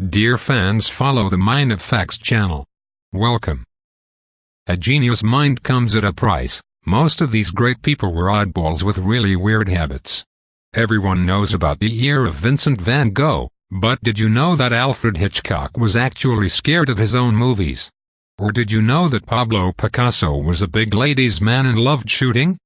Dear fans, follow the Mind of Facts channel. Welcome. A genius mind comes at a price. Most of these great people were oddballs with really weird habits. Everyone knows about the ear of Vincent van Gogh, but did you know that Alfred Hitchcock was actually scared of his own movies? Or did you know that Pablo Picasso was a big ladies' man and loved shooting?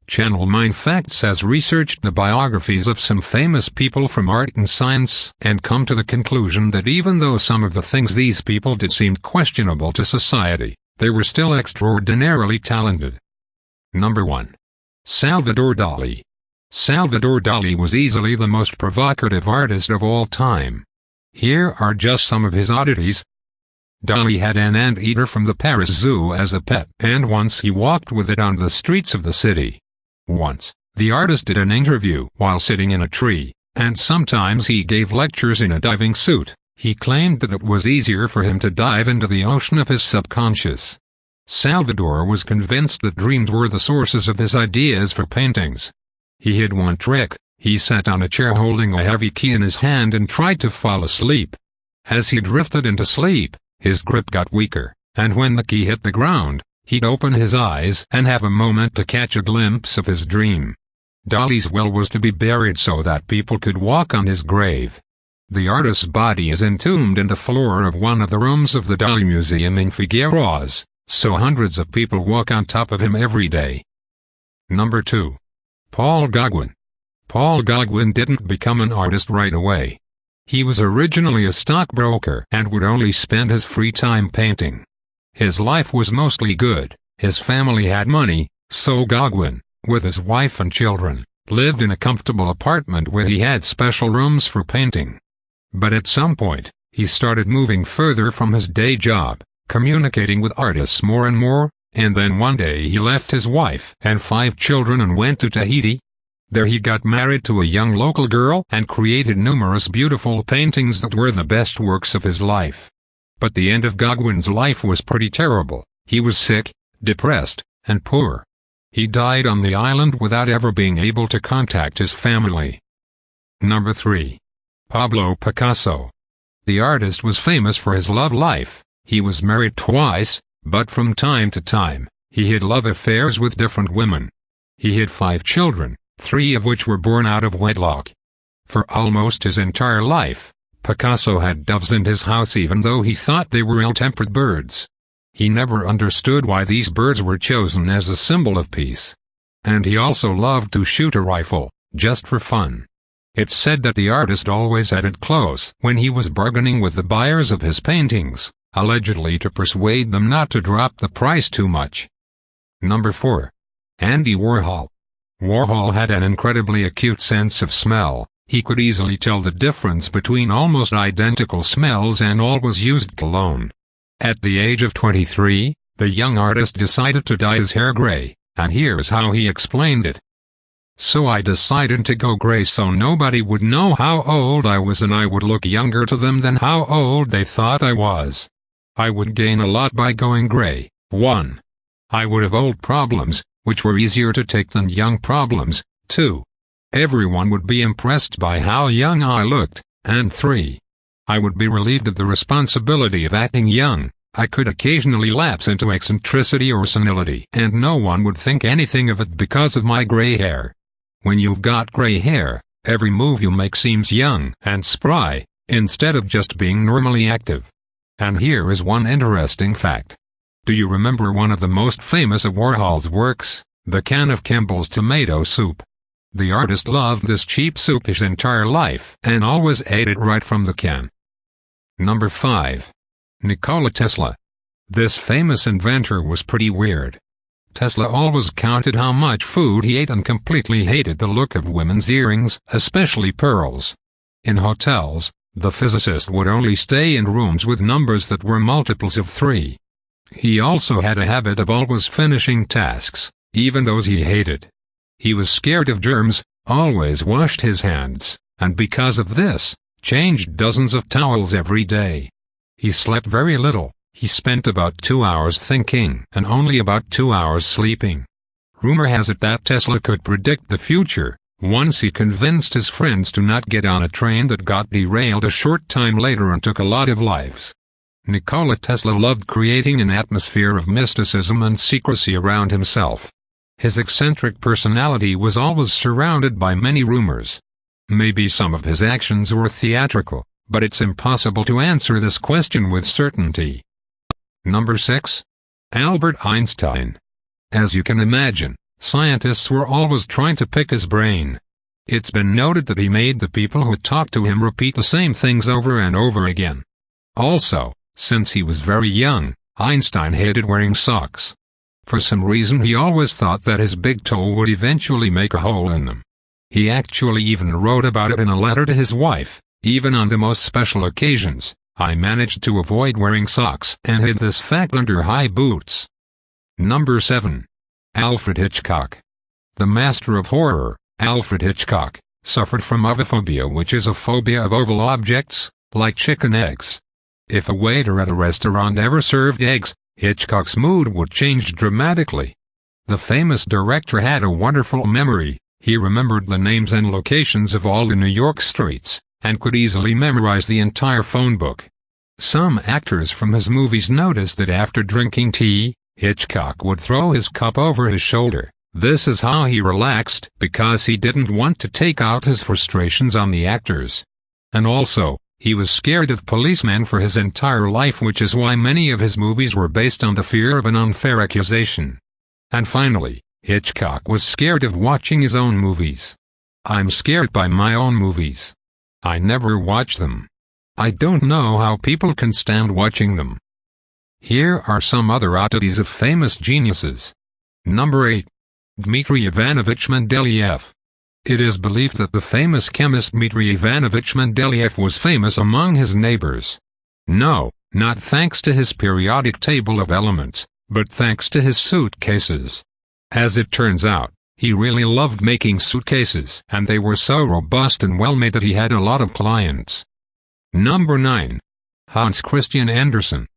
Channel Mind Facts has researched the biographies of some famous people from art and science and come to the conclusion that even though some of the things these people did seemed questionable to society, they were still extraordinarily talented. Number 1. Salvador Dali. Salvador Dali was easily the most provocative artist of all time. Here are just some of his oddities. Dali had an anteater from the Paris Zoo as a pet, and once he walked with it on the streets of the city. Once, the artist did an interview while sitting in a tree, and sometimes he gave lectures in a diving suit. He claimed that it was easier for him to dive into the ocean of his subconscious. Salvador was convinced that dreams were the sources of his ideas for paintings. He had one trick. He sat on a chair holding a heavy key in his hand and tried to fall asleep. As he drifted into sleep, his grip got weaker, and when the key hit the ground, he'd open his eyes and have a moment to catch a glimpse of his dream. Dali's will was to be buried so that people could walk on his grave. The artist's body is entombed in the floor of one of the rooms of the Dali Museum in Figueroas, so hundreds of people walk on top of him every day. Number 2. Paul Gauguin. Paul Gauguin didn't become an artist right away. He was originally a stockbroker and would only spend his free time painting. His life was mostly good, his family had money, so Gauguin, with his wife and children, lived in a comfortable apartment where he had special rooms for painting. But at some point, he started moving further from his day job, communicating with artists more and more, and then one day he left his wife and 5 children and went to Tahiti. There he got married to a young local girl and created numerous beautiful paintings that were the best works of his life. But the end of Gauguin's life was pretty terrible. He was sick, depressed, and poor. He died on the island without ever being able to contact his family. Number 3. Pablo Picasso. The artist was famous for his love life. He was married twice, but from time to time, he had love affairs with different women. He had 5 children, 3 of which were born out of wedlock. For almost his entire life, Picasso had doves in his house even though he thought they were ill-tempered birds. He never understood why these birds were chosen as a symbol of peace. And he also loved to shoot a rifle, just for fun. It's said that the artist always had it close when he was bargaining with the buyers of his paintings, allegedly to persuade them not to drop the price too much. Number 4. Andy Warhol. Warhol had an incredibly acute sense of smell. He could easily tell the difference between almost identical smells and always used cologne. At the age of 23, the young artist decided to dye his hair gray, and here's how he explained it. So I decided to go gray so nobody would know how old I was and I would look younger to them than how old they thought I was. I would gain a lot by going gray. 1. I would have old problems, which were easier to take than young problems. 2. Everyone would be impressed by how young I looked, and 3. I would be relieved of the responsibility of acting young. I could occasionally lapse into eccentricity or senility, and no one would think anything of it because of my gray hair. When you've got gray hair, every move you make seems young and spry, instead of just being normally active. And here is one interesting fact. Do you remember one of the most famous of Warhol's works, the can of Campbell's tomato soup? The artist loved this cheap soup his entire life and always ate it right from the can. Number 5. Nikola Tesla. This famous inventor was pretty weird. Tesla always counted how much food he ate and completely hated the look of women's earrings, especially pearls. In hotels, the physicist would only stay in rooms with numbers that were multiples of 3. He also had a habit of always finishing tasks, even those he hated. He was scared of germs, always washed his hands, and because of this, changed dozens of towels every day. He slept very little. He spent about 2 hours thinking and only about 2 hours sleeping. Rumor has it that Tesla could predict the future, Once he convinced his friends to not get on a train that got derailed a short time later and took a lot of lives. Nikola Tesla loved creating an atmosphere of mysticism and secrecy around himself. His eccentric personality was always surrounded by many rumors. Maybe some of his actions were theatrical, but it's impossible to answer this question with certainty. Number 6. Albert Einstein. As you can imagine, scientists were always trying to pick his brain. It's been noted that he made the people who talked to him repeat the same things over and over again. Also, since he was very young, Einstein hated wearing socks. For some reason he always thought that his big toe would eventually make a hole in them. He actually even wrote about it in a letter to his wife. Even on the most special occasions, I managed to avoid wearing socks and hid this fact under high boots. Number 7. Alfred Hitchcock. The master of horror, Alfred Hitchcock, suffered from ovophobia, which is a phobia of oval objects, like chicken eggs. If a waiter at a restaurant ever served eggs, Hitchcock's mood would change dramatically. The famous director had a wonderful memory. He remembered the names and locations of all the New York streets, and could easily memorize the entire phone book. Some actors from his movies noticed that after drinking tea, Hitchcock would throw his cup over his shoulder. This is how he relaxed, because he didn't want to take out his frustrations on the actors. And also, he was scared of policemen for his entire life, which is why many of his movies were based on the fear of an unfair accusation. And finally, Hitchcock was scared of watching his own movies. I'm scared by my own movies. I never watch them. I don't know how people can stand watching them. Here are some other oddities of famous geniuses. Number 8. Dmitry Ivanovich Mendeleev. It is believed that the famous chemist Dmitry Ivanovich Mendeleev was famous among his neighbors. No, not thanks to his periodic table of elements, but thanks to his suitcases. As it turns out, he really loved making suitcases, and they were so robust and well made that he had a lot of clients. Number 9. Hans Christian Andersen.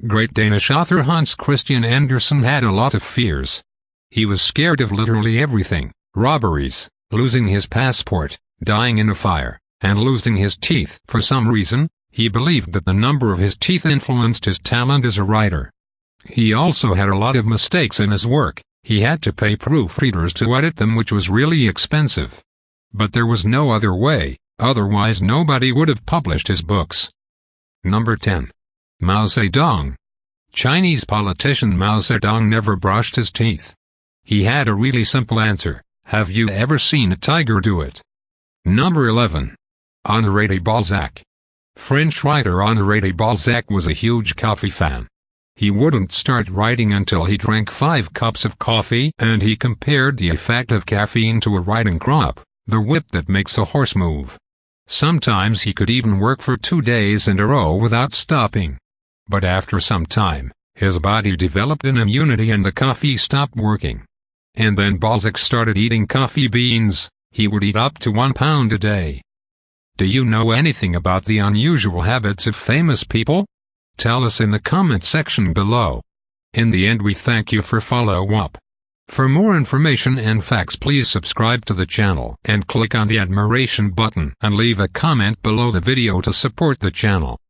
Great Danish author Hans Christian Andersen had a lot of fears. He was scared of literally everything: robberies, losing his passport, dying in a fire, and losing his teeth. For some reason, he believed that the number of his teeth influenced his talent as a writer. He also had a lot of mistakes in his work. He had to pay proofreaders to edit them, which was really expensive. But there was no other way, otherwise nobody would have published his books. Number 10. Mao Zedong. Chinese politician Mao Zedong never brushed his teeth. He had a really simple answer: have you ever seen a tiger do it? Number 11. Honoré de Balzac. French writer Honoré de Balzac was a huge coffee fan. He wouldn't start writing until he drank 5 cups of coffee, and he compared the effect of caffeine to a riding crop, the whip that makes a horse move. Sometimes he could even work for 2 days in a row without stopping. But after some time, his body developed an immunity and the coffee stopped working. And then Balzac started eating coffee beans. He would eat up to 1 pound a day. Do you know anything about the unusual habits of famous people? Tell us in the comment section below. In the end, we thank you for follow up. For more information and facts, please subscribe to the channel and click on the admiration button and leave a comment below the video to support the channel.